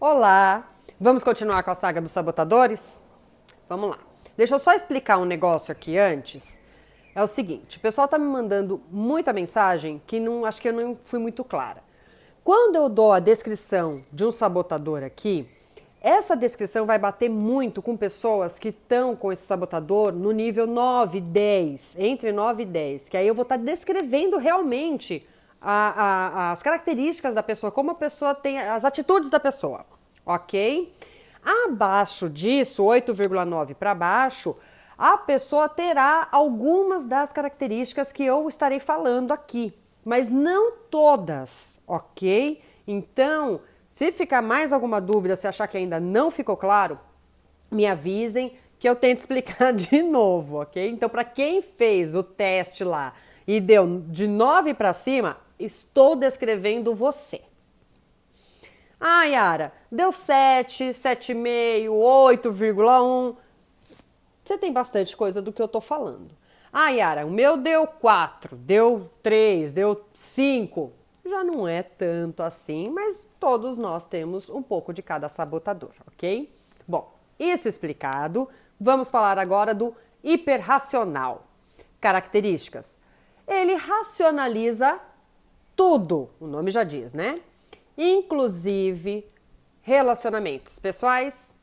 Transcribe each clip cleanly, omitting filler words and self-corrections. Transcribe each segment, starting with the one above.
Olá! Vamos continuar com a saga dos sabotadores? Vamos lá. Deixa eu só explicar um negócio aqui antes. É o seguinte, o pessoal tá me mandando muita mensagem que acho que eu não fui muito clara. Quando eu dou a descrição de um sabotador aqui, essa descrição vai bater muito com pessoas que estão com esse sabotador no nível 9, 10, entre 9 e 10, que aí eu vou estar descrevendo realmente as características da pessoa, como a pessoa tem, as atitudes da pessoa, ok? Abaixo disso, 8,9 para baixo, a pessoa terá algumas das características que eu estarei falando aqui, mas não todas, ok? Então, se ficar mais alguma dúvida, se achar que ainda não ficou claro, me avisem que eu tento explicar de novo, ok? Então, para quem fez o teste lá e deu de 9 para cima, estou descrevendo você. Ah, Yara, deu 7, 7,5, 8,1. Você tem bastante coisa do que eu tô falando. Ah, Yara, o meu deu 4, deu 3, deu 5. Já não é tanto assim, mas todos nós temos um pouco de cada sabotador, ok? Bom, isso explicado, vamos falar agora do hiperracional. Características. Ele racionaliza tudo, o nome já diz, né? Inclusive relacionamentos pessoais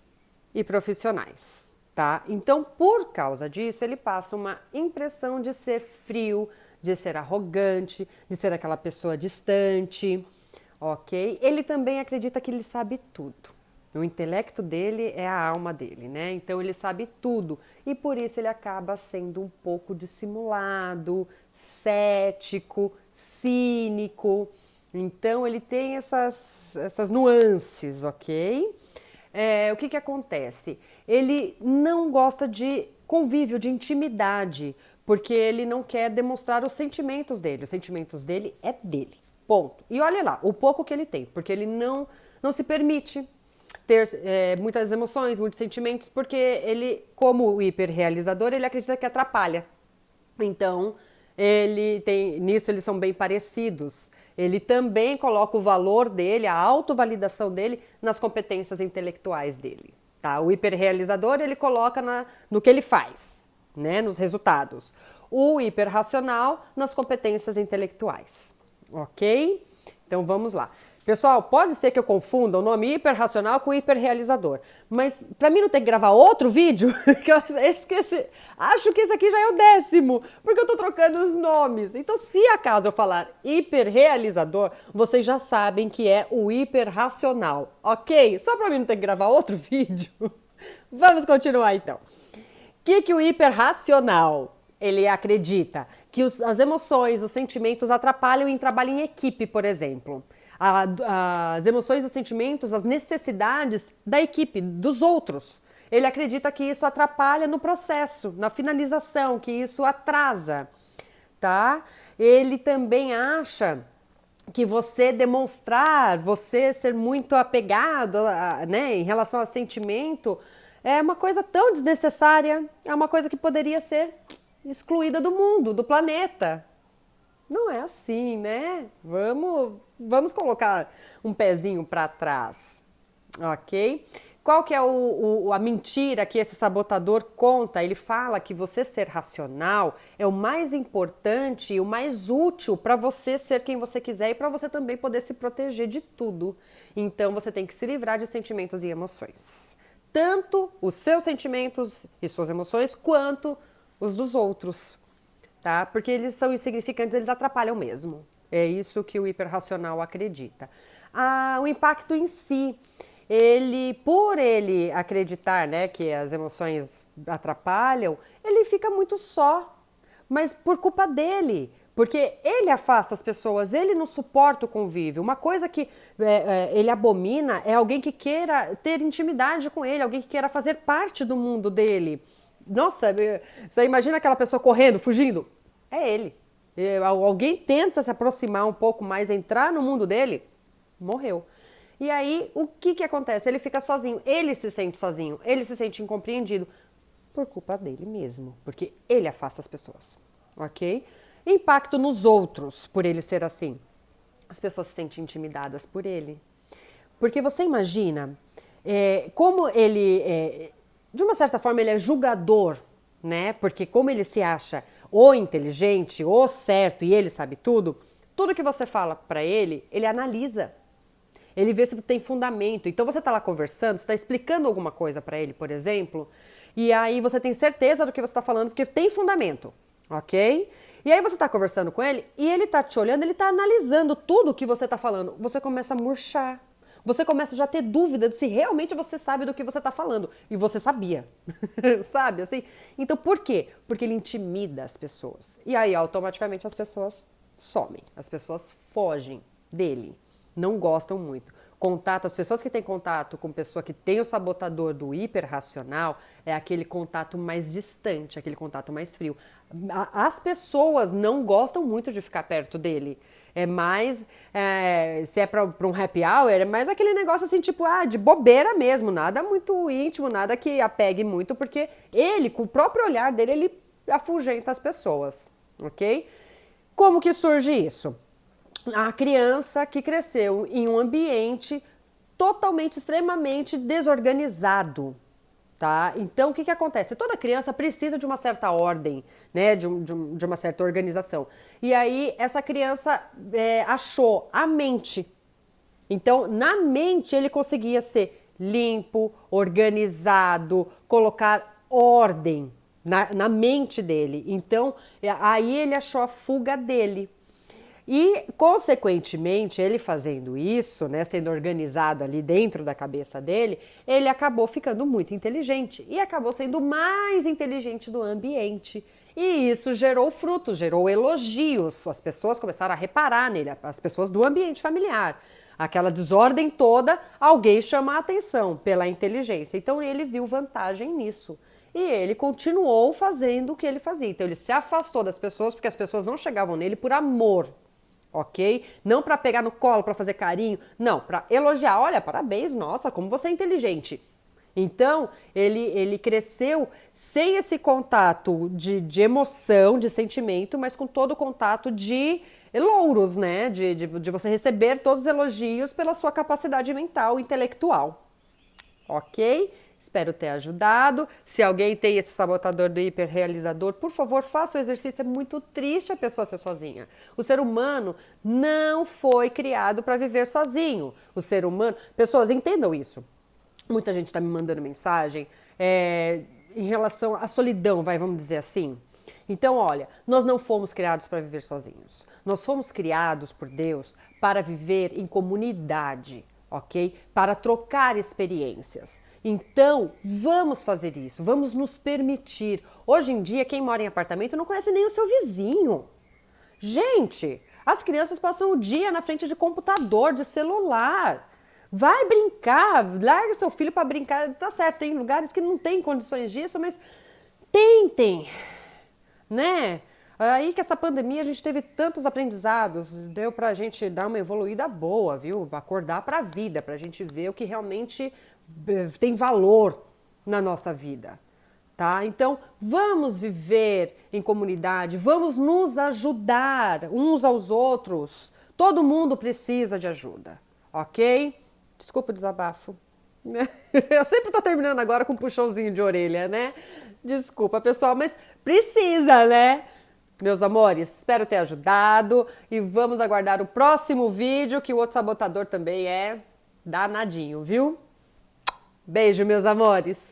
e profissionais, tá? Então, por causa disso, ele passa uma impressão de ser frio, de ser arrogante, de ser aquela pessoa distante, ok? Ele também acredita que ele sabe tudo. O intelecto dele é a alma dele, né? Então ele sabe tudo e por isso ele acaba sendo um pouco dissimulado, cético, cínico. Então ele tem essas nuances, ok? O que acontece? Ele não gosta de convívio, de intimidade, porque ele não quer demonstrar os sentimentos dele. Os sentimentos dele é dele, ponto. E olha lá, o pouco que ele tem, porque ele não se permite ter muitas emoções, muitos sentimentos, porque ele, como o hiperrealizador, ele acredita que atrapalha. Então, nisso eles são bem parecidos. Ele também coloca o valor dele, a autovalidação dele, nas competências intelectuais dele. Tá? O hiperrealizador, ele coloca no que ele faz, né? Nos resultados. O hiperracional, nas competências intelectuais. Ok? Então, vamos lá. Pessoal, pode ser que eu confunda o nome hiperracional com hiperrealizador, mas para mim não ter que gravar outro vídeo, que eu esqueci, acho que esse aqui já é o 10º, porque eu tô trocando os nomes. Então, se acaso eu falar hiperrealizador, vocês já sabem que é o hiperracional, ok? Só para mim não ter que gravar outro vídeo. Vamos continuar então. O que o hiperracional, ele acredita? Que as emoções, os sentimentos atrapalham em trabalho em equipe, por exemplo. As emoções, os sentimentos, as necessidades da equipe, dos outros. Ele acredita que isso atrapalha no processo, na finalização, que isso atrasa, tá? Ele também acha que você demonstrar, você ser muito apegado, né, em relação ao sentimento, é uma coisa tão desnecessária, é uma coisa que poderia ser excluída do mundo, do planeta. Não é assim, né? Vamos colocar um pezinho para trás, ok? Qual que é a mentira que esse sabotador conta? Ele fala que você ser racional é o mais importante e o mais útil para você ser quem você quiser e para você também poder se proteger de tudo. Então você tem que se livrar de sentimentos e emoções. Tanto os seus sentimentos e suas emoções, quanto os dos outros. Tá? Porque eles são insignificantes, eles atrapalham mesmo. É isso que o hiperracional acredita. O impacto em si, por ele acreditar, né, que as emoções atrapalham, ele fica muito só, mas por culpa dele. Porque ele afasta as pessoas, ele não suporta o convívio. Uma coisa que ele abomina é alguém que queira ter intimidade com ele, alguém que queira fazer parte do mundo dele. Nossa, você imagina aquela pessoa correndo, fugindo? É ele. Alguém tenta se aproximar um pouco mais, entrar no mundo dele, morreu. E aí, o que acontece? Ele fica sozinho, ele se sente sozinho, ele se sente incompreendido por culpa dele mesmo, porque ele afasta as pessoas, ok? Impacto nos outros, por ele ser assim. As pessoas se sentem intimidadas por ele. Porque você imagina como ele, de uma certa forma, ele é julgador, né? Porque como ele se acha o inteligente, o certo e ele sabe tudo, tudo que você fala para ele analisa. Ele vê se tem fundamento. Então você está lá conversando, você está explicando alguma coisa para ele, por exemplo, e aí você tem certeza do que você está falando porque tem fundamento, ok? E aí você está conversando com ele e ele está te olhando, ele está analisando tudo que você está falando. Você começa a murchar. Você começa já a ter dúvida de se realmente você sabe do que você está falando. E você sabia, sabe? Assim? Então por quê? Porque ele intimida as pessoas. E aí automaticamente as pessoas somem, as pessoas fogem dele. Não gostam muito. Contato, as pessoas que têm contato com pessoa que tem o sabotador do hiperracional é aquele contato mais distante, aquele contato mais frio. As pessoas não gostam muito de ficar perto dele. É mais, se é para um happy hour, é mais aquele negócio assim, tipo, de bobeira mesmo, nada muito íntimo, nada que apegue muito, porque ele, com o próprio olhar dele, ele afugenta as pessoas, ok? Como que surge isso? A criança que cresceu em um ambiente totalmente, extremamente desorganizado, tá? Então, o que acontece? Toda criança precisa de uma certa ordem, né? De uma certa organização. E aí, essa criança achou a mente. Então, na mente, ele conseguia ser limpo, organizado, colocar ordem na mente dele. Então, aí ele achou a fuga dele. E, consequentemente, ele fazendo isso, né, sendo organizado ali dentro da cabeça dele, ele acabou ficando muito inteligente e acabou sendo mais inteligente do ambiente. E isso gerou frutos, gerou elogios. As pessoas começaram a reparar nele, as pessoas do ambiente familiar. Aquela desordem toda, alguém chama a atenção pela inteligência. Então, ele viu vantagem nisso. E ele continuou fazendo o que ele fazia. Então, ele se afastou das pessoas porque as pessoas não chegavam nele por amor. Ok? Não para pegar no colo, para fazer carinho, não, para elogiar. Olha, parabéns, nossa, como você é inteligente. Então, ele cresceu sem esse contato de emoção, de sentimento, mas com todo o contato de louros, né? De você receber todos os elogios pela sua capacidade mental, intelectual. Ok? Espero ter ajudado. Se alguém tem esse sabotador do hiperrealizador, por favor, faça o exercício. É muito triste a pessoa ser sozinha. O ser humano não foi criado para viver sozinho. O ser humano... Pessoas, entendam isso. Muita gente está me mandando mensagem em relação à solidão, vamos dizer assim. Então, olha, nós não fomos criados para viver sozinhos. Nós fomos criados por Deus para viver em comunidade, ok? Para trocar experiências. Então, vamos fazer isso, vamos nos permitir. Hoje em dia, quem mora em apartamento não conhece nem o seu vizinho. Gente, as crianças passam o dia na frente de computador, de celular. Vai brincar, larga seu filho para brincar. Tá certo, tem lugares que não tem condições disso, mas tentem, né? Aí que essa pandemia a gente teve tantos aprendizados, deu pra gente dar uma evoluída boa, viu? Acordar pra vida, pra gente ver o que realmente tem valor na nossa vida, tá? Então, vamos viver em comunidade, vamos nos ajudar uns aos outros. Todo mundo precisa de ajuda, ok? Desculpa o desabafo. Eu sempre tô terminando agora com um puxãozinho de orelha, né? Desculpa, pessoal, mas precisa, né? Meus amores, espero ter ajudado e vamos aguardar o próximo vídeo, que o outro sabotador também é danadinho, viu? Beijo, meus amores!